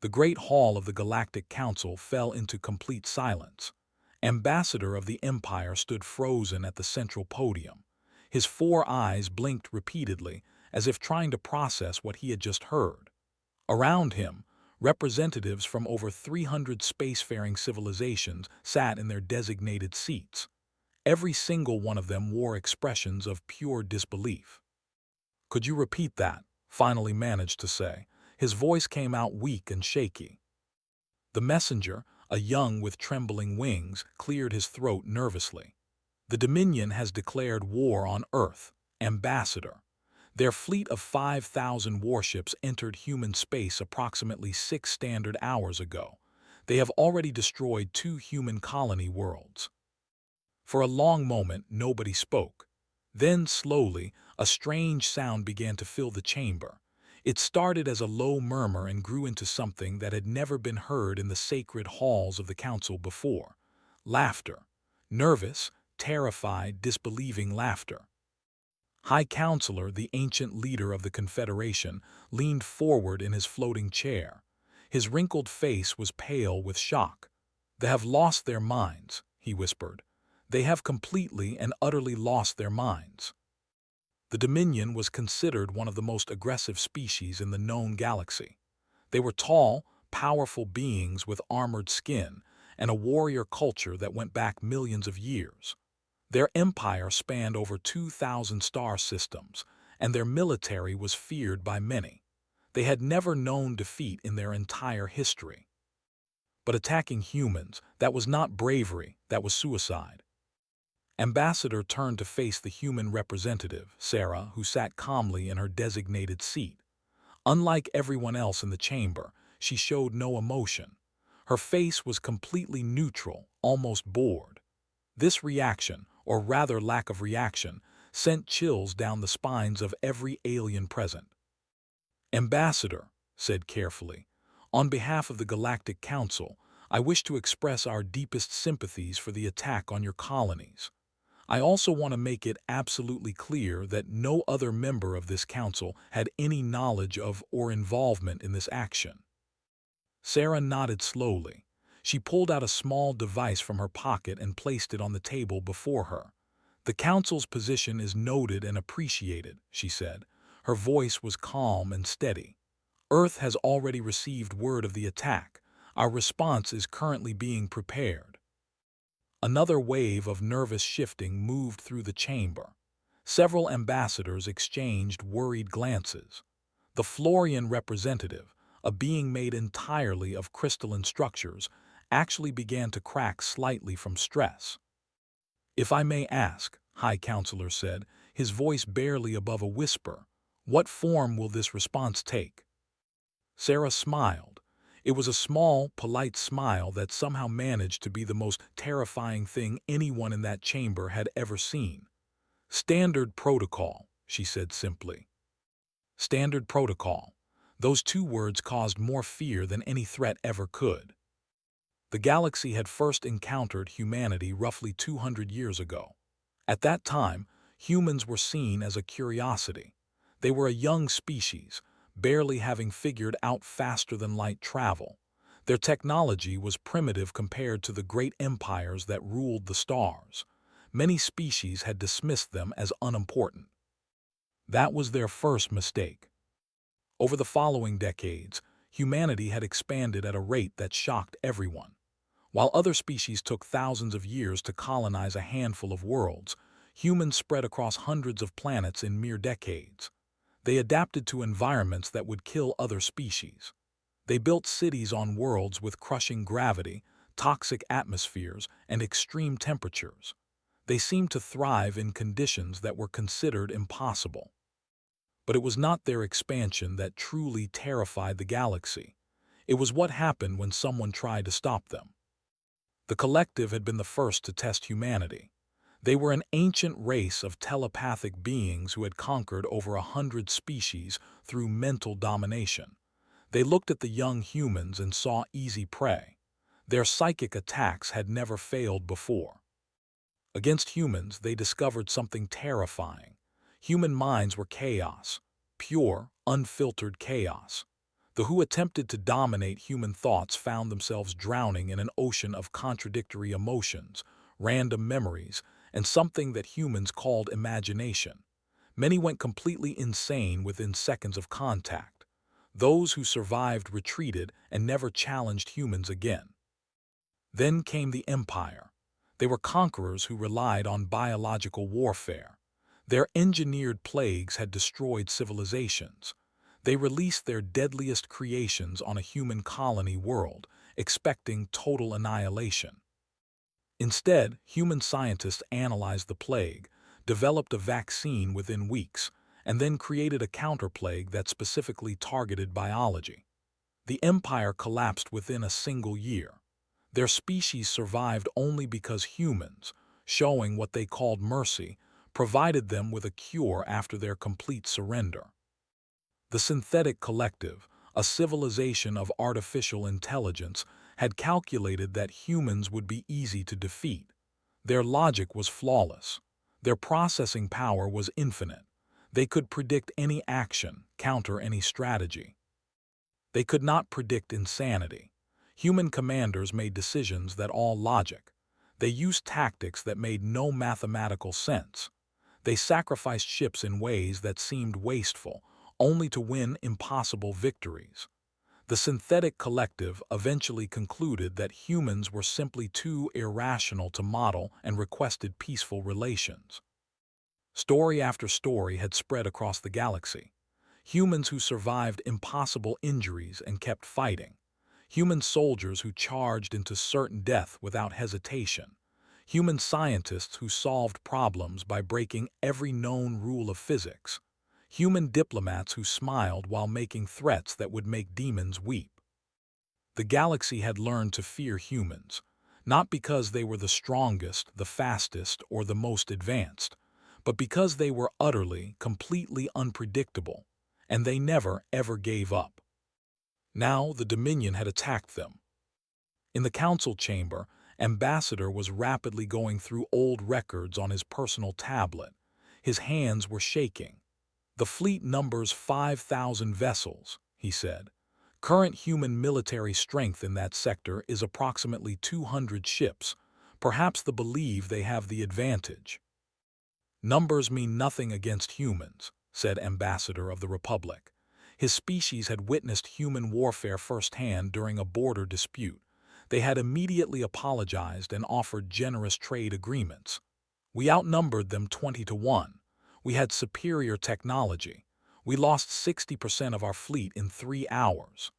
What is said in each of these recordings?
The great hall of the Galactic Council fell into complete silence. Ambassador of the Empire stood frozen at the central podium. His four eyes blinked repeatedly, as if trying to process what he had just heard. Around him, representatives from over 300 spacefaring civilizations sat in their designated seats. Every single one of them wore expressions of pure disbelief. "Could you repeat that?" finally managed to say. His voice came out weak and shaky. The messenger, a young with trembling wings, cleared his throat nervously. "The Dominion has declared war on Earth, Ambassador. Their fleet of 5,000 warships entered human space approximately 6 standard hours ago. They have already destroyed 2 human colony worlds." For a long moment, nobody spoke. Then, slowly, a strange sound began to fill the chamber. It started as a low murmur and grew into something that had never been heard in the sacred halls of the council before. Laughter. Nervous, terrified, disbelieving laughter. High Counselor, the ancient leader of the Confederation, leaned forward in his floating chair. His wrinkled face was pale with shock. "They have lost their minds," he whispered. "They have completely and utterly lost their minds." The Dominion was considered one of the most aggressive species in the known galaxy. They were tall, powerful beings with armored skin and a warrior culture that went back millions of years. Their empire spanned over 2,000 star systems, and their military was feared by many. They had never known defeat in their entire history. But attacking humans, that was not bravery, that was suicide. Ambassador turned to face the human representative, Sarah, who sat calmly in her designated seat. Unlike everyone else in the chamber, she showed no emotion. Her face was completely neutral, almost bored. This reaction, or rather lack of reaction, sent chills down the spines of every alien present. "Ambassador," said carefully, "on behalf of the Galactic Council, I wish to express our deepest sympathies for the attack on your colonies. I also want to make it absolutely clear that no other member of this council had any knowledge of or involvement in this action." Sarah nodded slowly. She pulled out a small device from her pocket and placed it on the table before her. "The council's position is noted and appreciated," she said. Her voice was calm and steady. "Earth has already received word of the attack. Our response is currently being prepared." Another wave of nervous shifting moved through the chamber. Several ambassadors exchanged worried glances. The Florian representative, a being made entirely of crystalline structures, actually began to crack slightly from stress. "If I may ask," High Counselor said, his voice barely above a whisper, "what form will this response take?" Sarah smiled. It was a small, polite smile that somehow managed to be the most terrifying thing anyone in that chamber had ever seen. "Standard protocol," she said simply. Standard protocol. Those 2 words caused more fear than any threat ever could. The galaxy had first encountered humanity roughly 200 years ago. At that time, humans were seen as a curiosity. They were a young species, barely having figured out faster-than-light travel. Their technology was primitive compared to the great empires that ruled the stars. Many species had dismissed them as unimportant. That was their first mistake. Over the following decades, humanity had expanded at a rate that shocked everyone. While other species took thousands of years to colonize a handful of worlds, humans spread across hundreds of planets in mere decades. They adapted to environments that would kill other species. They built cities on worlds with crushing gravity, toxic atmospheres, and extreme temperatures. They seemed to thrive in conditions that were considered impossible. But it was not their expansion that truly terrified the galaxy. It was what happened when someone tried to stop them. The collective had been the first to test humanity. They were an ancient race of telepathic beings who had conquered over 100 species through mental domination. They looked at the young humans and saw easy prey. Their psychic attacks had never failed before. Against humans, they discovered something terrifying. Human minds were chaos, pure, unfiltered chaos. The who attempted to dominate human thoughts found themselves drowning in an ocean of contradictory emotions, random memories, and something that humans called imagination. Many went completely insane within seconds of contact. Those who survived retreated and never challenged humans again. Then came the Empire. They were conquerors who relied on biological warfare. Their engineered plagues had destroyed civilizations. They released their deadliest creations on a human colony world, expecting total annihilation. Instead, human scientists analyzed the plague, developed a vaccine within weeks, and then created a counterplague that specifically targeted biology. The empire collapsed within a single year. Their species survived only because humans, showing what they called mercy, provided them with a cure after their complete surrender. The Synthetic Collective, a civilization of artificial intelligence, had calculated that humans would be easy to defeat. Their logic was flawless. Their processing power was infinite. They could predict any action, counter any strategy. They could not predict insanity. Human commanders made decisions that all logic. They used tactics that made no mathematical sense. They sacrificed ships in ways that seemed wasteful, only to win impossible victories. The Synthetic Collective eventually concluded that humans were simply too irrational to model and requested peaceful relations. Story after story had spread across the galaxy. Humans who survived impossible injuries and kept fighting. Human soldiers who charged into certain death without hesitation. Human scientists who solved problems by breaking every known rule of physics. Human diplomats who smiled while making threats that would make demons weep. The galaxy had learned to fear humans, not because they were the strongest, the fastest, or the most advanced, but because they were utterly, completely unpredictable, and they never, ever gave up. Now the Dominion had attacked them. In the council chamber, Ambassador was rapidly going through old records on his personal tablet. His hands were shaking. "The fleet numbers 5,000 vessels," he said. "Current human military strength in that sector is approximately 200 ships. Perhaps they believe they have the advantage." "Numbers mean nothing against humans," said Ambassador of the Republic. His species had witnessed human warfare firsthand during a border dispute. They had immediately apologized and offered generous trade agreements. "We outnumbered them 20 to 1. We had superior technology. We lost 60% of our fleet in 3 hours."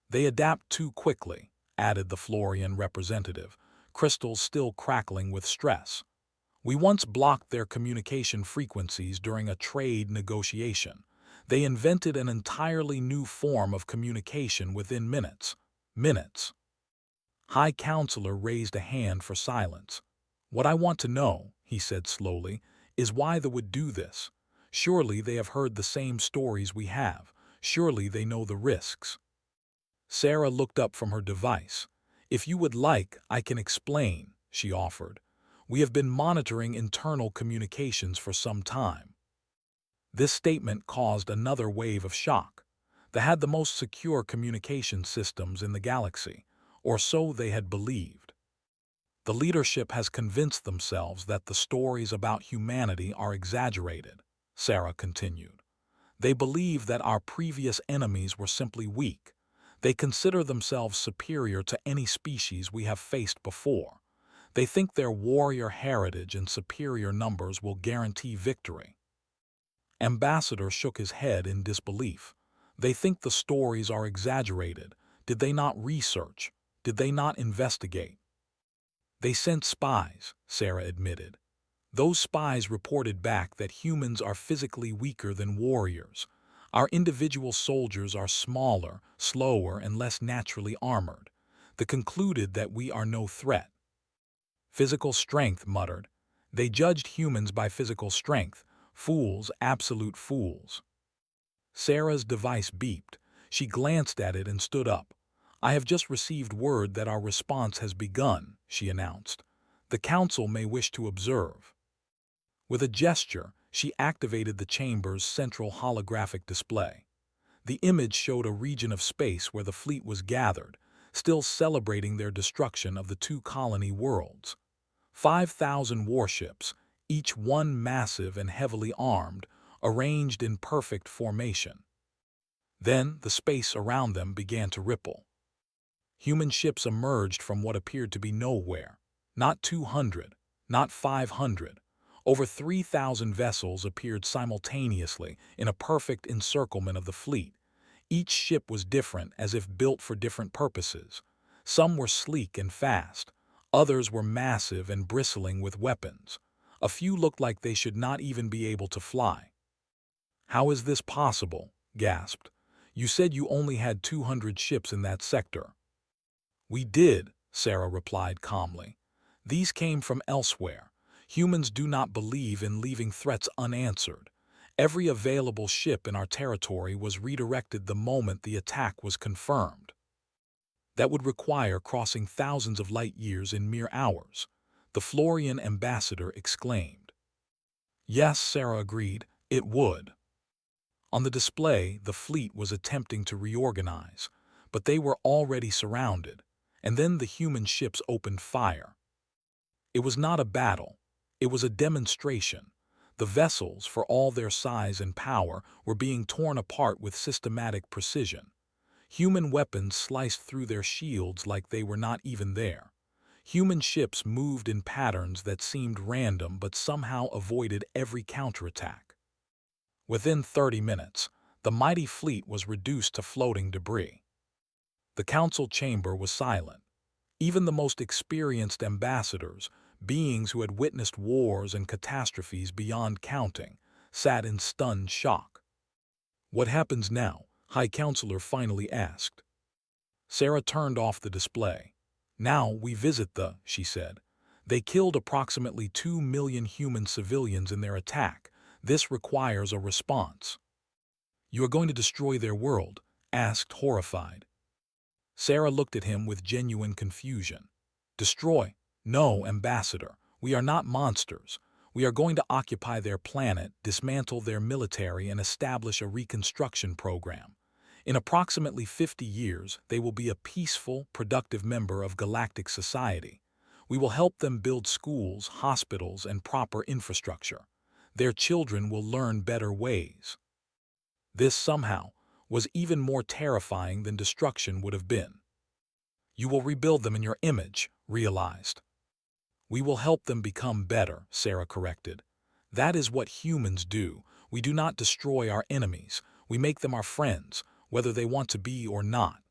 "They adapt too quickly," added the Florian representative, crystals still crackling with stress. "We once blocked their communication frequencies during a trade negotiation. They invented an entirely new form of communication within minutes. Minutes." High Counselor raised a hand for silence. "What I want to know," he said slowly, "is why they would do this. Surely they have heard the same stories we have. Surely they know the risks." Sarah looked up from her device. "If you would like, I can explain," she offered. "We have been monitoring internal communications for some time." This statement caused another wave of shock. They had the most secure communication systems in the galaxy, or so they had believed. "The leadership has convinced themselves that the stories about humanity are exaggerated," Sarah continued. "They believe that our previous enemies were simply weak. They consider themselves superior to any species we have faced before. They think their warrior heritage and superior numbers will guarantee victory." Ambassador shook his head in disbelief. "They think the stories are exaggerated. Did they not research? Did they not investigate?" "They sent spies," Sarah admitted. "Those spies reported back that humans are physically weaker than warriors. Our individual soldiers are smaller, slower, and less naturally armored. They concluded that we are no threat." "Physical strength," muttered. "They judged humans by physical strength. Fools, absolute fools." Sarah's device beeped. She glanced at it and stood up. "I have just received word that our response has begun," she announced. "The Council may wish to observe." With a gesture, she activated the chamber's central holographic display. The image showed a region of space where the fleet was gathered, still celebrating their destruction of the two colony worlds. 5,000 warships, each one massive and heavily armed, arranged in perfect formation. Then the space around them began to ripple. Human ships emerged from what appeared to be nowhere. Not 200, not 500. Over 3,000 vessels appeared simultaneously in a perfect encirclement of the fleet. Each ship was different, as if built for different purposes. Some were sleek and fast. Others were massive and bristling with weapons. A few looked like they should not even be able to fly. "How is this possible?" gasped. "You said you only had 200 ships in that sector." "We did," Sarah replied calmly. "These came from elsewhere. Humans do not believe in leaving threats unanswered. Every available ship in our territory was redirected the moment the attack was confirmed. That would require crossing thousands of light years in mere hours," the Florian ambassador exclaimed. "Yes," Sarah agreed, "it would." On the display, the fleet was attempting to reorganize, but they were already surrounded, and then the human ships opened fire. It was not a battle. It was a demonstration. The vessels, for all their size and power, were being torn apart with systematic precision. Human weapons sliced through their shields like they were not even there. Human ships moved in patterns that seemed random but somehow avoided every counterattack. Within 30 minutes, the mighty fleet was reduced to floating debris. The council chamber was silent. Even the most experienced ambassadors, beings who had witnessed wars and catastrophes beyond counting, sat in stunned shock. "What happens now?" High Counselor finally asked. Sarah turned off the display. "Now we visit she said. "They killed approximately 2 million human civilians in their attack. This requires a response." "You are going to destroy their world?" asked, horrified. Sarah looked at him with genuine confusion. "Destroy? No, Ambassador. We are not monsters. We are going to occupy their planet, dismantle their military, and establish a reconstruction program. In approximately 50 years, they will be a peaceful, productive member of galactic society. We will help them build schools, hospitals, and proper infrastructure. Their children will learn better ways." This, somehow, was even more terrifying than destruction would have been. "You will rebuild them in your image," realized. "We will help them become better," Sarah corrected. "That is what humans do. We do not destroy our enemies. We make them our friends, whether they want to be or not."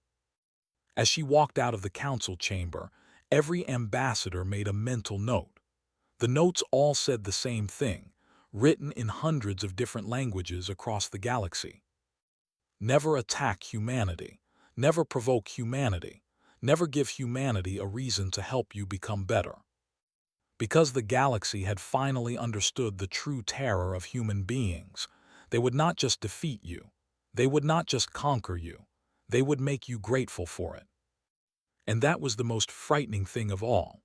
As she walked out of the council chamber, every ambassador made a mental note. The notes all said the same thing, written in hundreds of different languages across the galaxy. Never attack humanity. Never provoke humanity. Never give humanity a reason to help you become better. Because the galaxy had finally understood the true terror of human beings, they would not just defeat you. They would not just conquer you. They would make you grateful for it. And that was the most frightening thing of all.